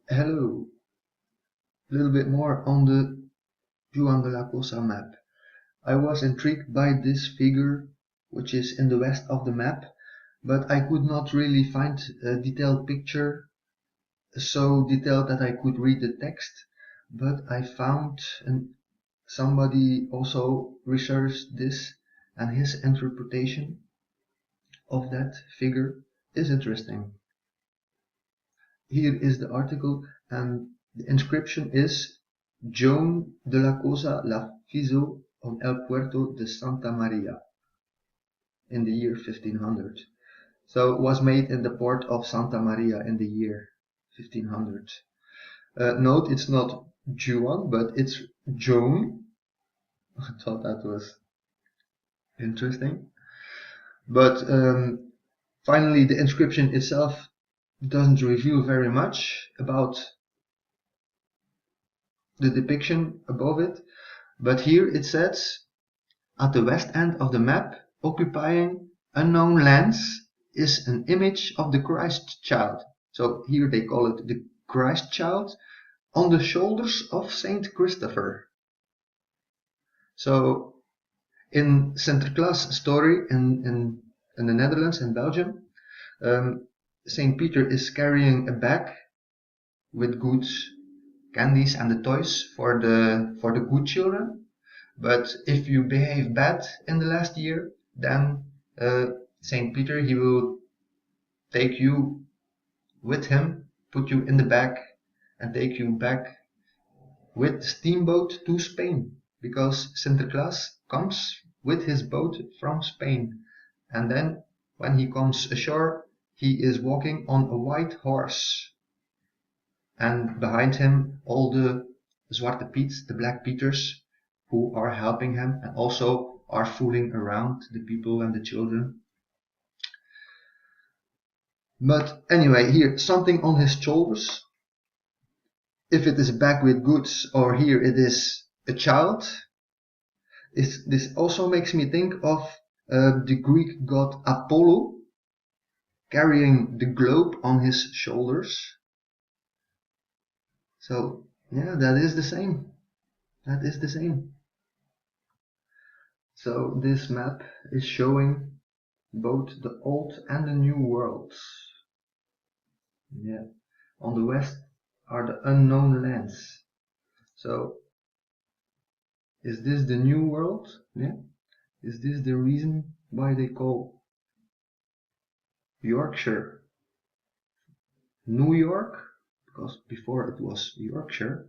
Hello, a little bit more on the Juan de la Cosa map. I was intrigued by this figure, which is in the west of the map, but I could not really find a detailed picture so detailed that I could read the text. But I found somebody also researched this, and his interpretation of that figure is interesting. Here is the article, and the inscription is Joan de la Cosa la Fizo on el Puerto de Santa Maria in the year 1500. So it was made in the port of Santa Maria in the year 1500. Note it's not Juan, but it's Joan. I thought that was interesting. But finally, the inscription itself doesn't reveal very much about the depiction above it, but here it says, at the west end of the map, occupying unknown lands, is an image of the Christ child. So here they call it the Christ child on the shoulders of Saint Christopher. So in Sinterklaas story in the Netherlands and Belgium, St. Peter is carrying a bag with goods, candies and the toys for the good children. But if you behave bad in the last year, then St. Peter, he will take you with him, put you in the bag, and take you back with the steamboat to Spain, because Sinterklaas comes with his boat from Spain, and then when he comes ashore, he is walking on a white horse, and behind him all the Zwarte Piets, the Black Peters, who are helping him and also are fooling around the people and the children. But anyway, here, something on his shoulders. If it is a bag with goods, or here it is a child, this also makes me think of the Greek god Apollo carrying the globe on his shoulders. So yeah, that is the same. That is the same. So this map is showing both the old and the new worlds. Yeah. On the west are the unknown lands. So is this the new world? Yeah. Is this the reason why they call Yorkshire New York? Because before it was Yorkshire.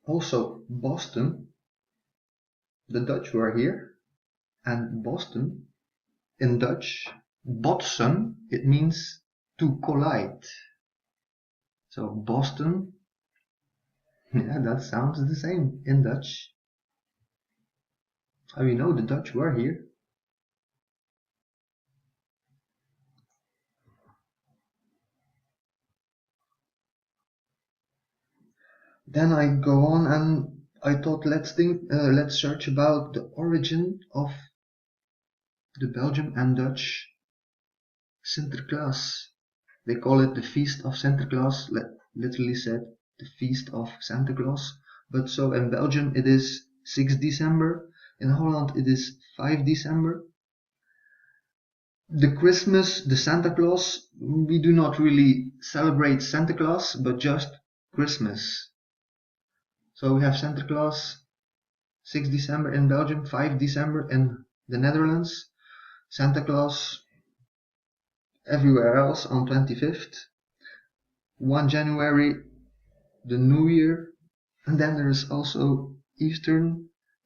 Also Boston. The Dutch were here, and Boston in Dutch, botsen, it means to collide. So Boston, yeah, that sounds the same in Dutch. How you know the Dutch were here? Then I go on and I thought let's search about the origin of the Belgian and Dutch Sinterklaas. They call it the Feast of Sinterklaas, literally said the Feast of Santa Claus. But so in Belgium it is 6 December, in Holland it is 5 December. The Christmas, the Santa Claus, we do not really celebrate Santa Claus, but just Christmas. So we have Santa Claus 6 December in Belgium, 5 December in the Netherlands, Santa Claus everywhere else on 25th, 1 January the New Year, and then there is also Easter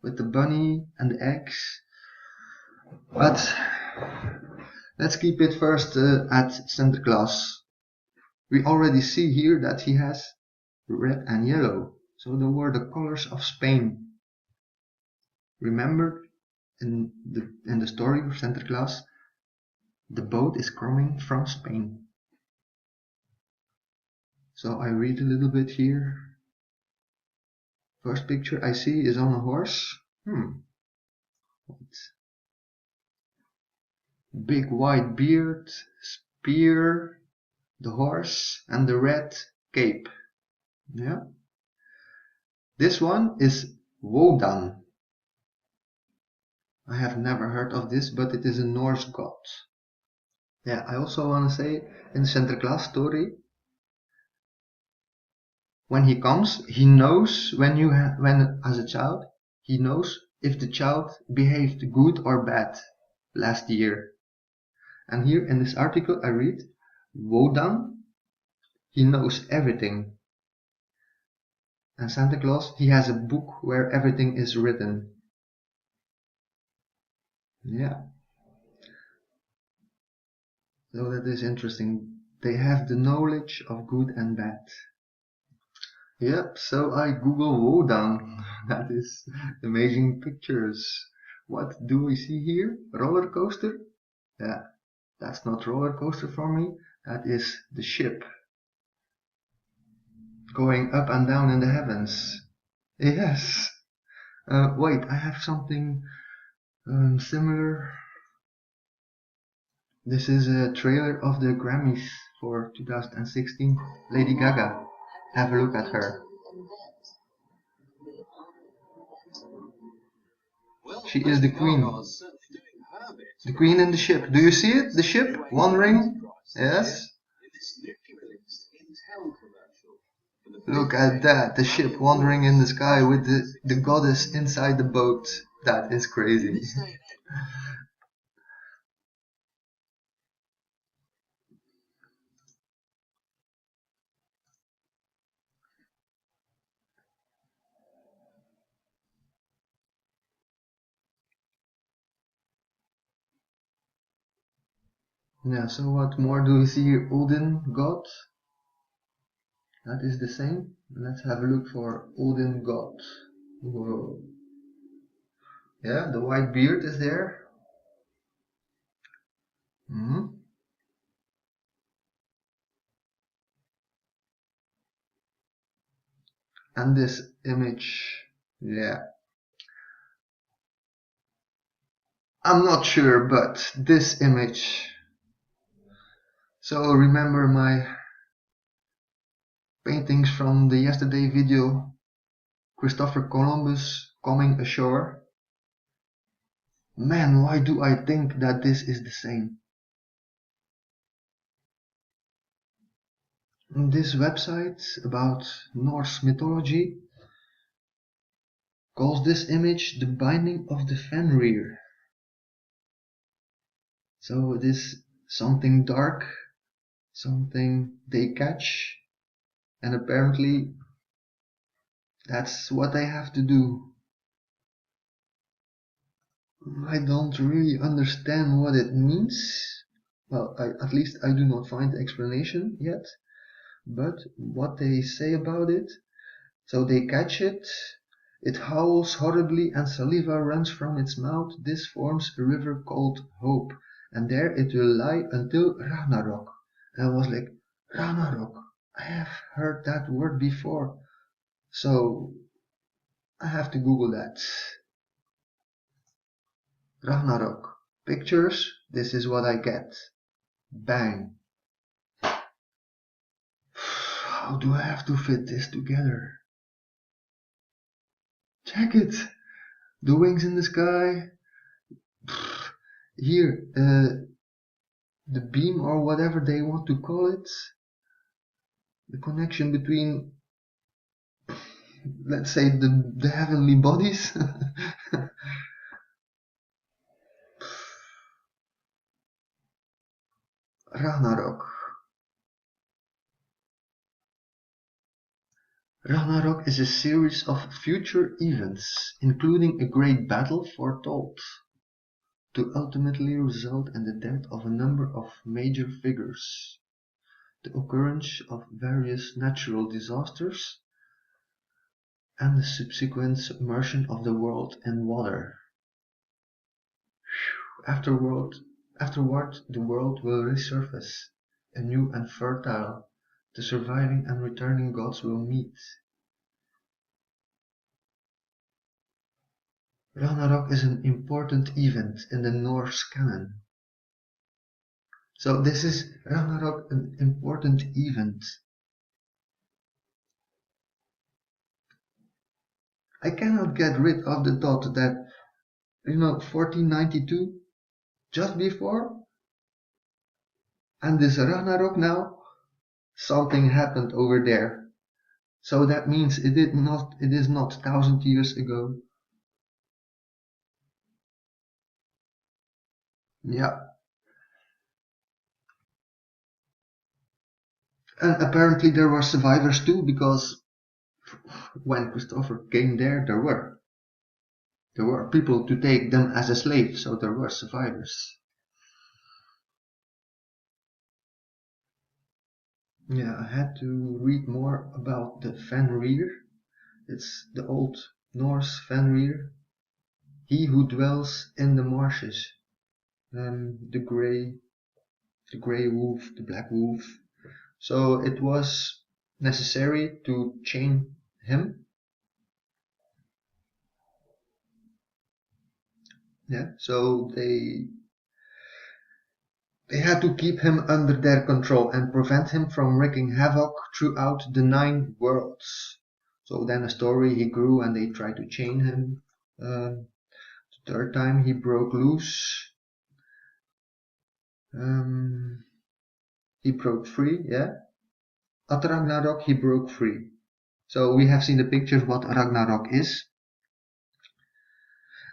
with the bunny and the eggs. But let's keep it first at Santa Claus. We already see here that he has red and yellow, so they were the colors of Spain. Remember in the story of Santa Claus, the boat is coming from Spain. So I read a little bit here. First picture I see is on a horse. Big white beard, spear, the horse, and the red cape. Yeah. This one is Wodan. I have never heard of this, but it is a Norse god. Yeah, I also want to say in the Sinterklaas story, when he comes, he knows when as a child, he knows if the child behaved good or bad last year. And here in this article I read, Wodan, he knows everything. And Santa Claus, he has a book where everything is written. Yeah. So that is interesting. They have the knowledge of good and bad. Yep, so I Google Wodan. That is amazing pictures. What do we see here? Roller coaster? Yeah, that's not roller coaster for me. That is the ship going up and down in the heavens. Yes. Wait, I have something similar. This is a trailer of the Grammys for 2016. Lady Gaga. Have a look at her. She is the queen. The queen in the ship. Do you see it? The ship wandering? Yes. Look at that. The ship wandering in the sky with the goddess inside the boat. That is crazy. Yeah, so what more do we see here? Odin, God. That is the same. Let's have a look for Odin, God. Whoa. Yeah, the white beard is there. Hmm. And this image. Yeah. I'm not sure, but this image. So remember my paintings from the yesterday video, Christopher Columbus coming ashore. Man, why do I think that this is the same? This website about Norse mythology calls this image the binding of the Fenrir. So it is something dark, something they catch, and apparently that's what they have to do. I don't really understand what it means. Well, at least I do not find the explanation yet. But what they say about it, so they catch it, it howls horribly and saliva runs from its mouth. This forms a river called Hope, and there it will lie until Ragnarok. And I was like, Ragnarok, I have heard that word before, so I have to Google that. Ragnarok. Pictures, this is what I get. Bang. How do I have to fit this together? Check it! The wings in the sky. Here, the beam or whatever they want to call it. The connection between, let's say, the heavenly bodies. Ragnarok. Ragnarok is a series of future events, including a great battle foretold to ultimately result in the death of a number of major figures, the occurrence of various natural disasters, and the subsequent submersion of the world in water. Afterward, the world will resurface, anew and fertile. The surviving and returning gods will meet. Ragnarok is an important event in the Norse canon. So this is Ragnarok, an important event. I cannot get rid of the thought that, 1492, just before, and this Ragnarok now, something happened over there. So that means it is not 1,000 years ago. Yeah. And apparently there were survivors too, because when Christopher came there were people to take them as a slave, so there were survivors. Yeah, I had to read more about the Fenrir. It's the Old Norse Fenrir, he who dwells in the marshes. The grey wolf, the black wolf. So it was necessary to chain him. Yeah, so they had to keep him under their control and prevent him from wreaking havoc throughout the 9 worlds. So then a story, he grew and they tried to chain him. The third time he broke loose. He broke free, yeah. At Ragnarok he broke free. So we have seen the picture of what Ragnarok is.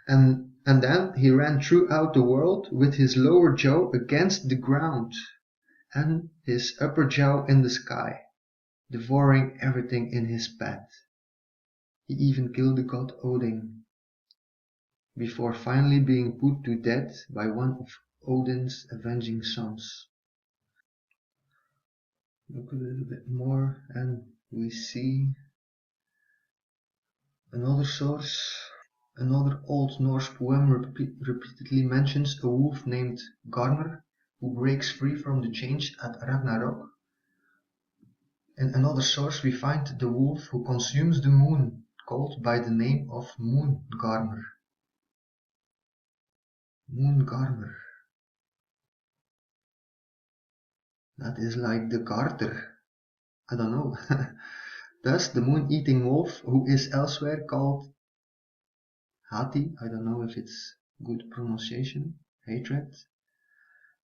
And then he ran throughout the world with his lower jaw against the ground and his upper jaw in the sky, devouring everything in his path. He even killed the god Odin, before finally being put to death by one of Odin's avenging sons. Look a little bit more and we see another source. Another Old Norse poem repeatedly mentions a wolf named Garmr who breaks free from the chains at Ragnarok. In another source we find the wolf who consumes the moon, called by the name of Moongarmr. Moongarmr. That is like the garter. I don't know. Thus, the moon-eating wolf, who is elsewhere called Hati, I don't know if it's good pronunciation, hatred,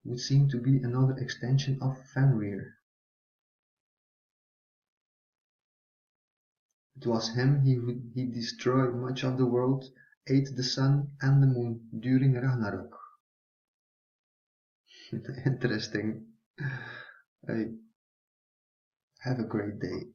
would seem to be another extension of Fenrir. It was him he destroyed much of the world, ate the sun and the moon during Ragnarok. Interesting. Hey, have a great day.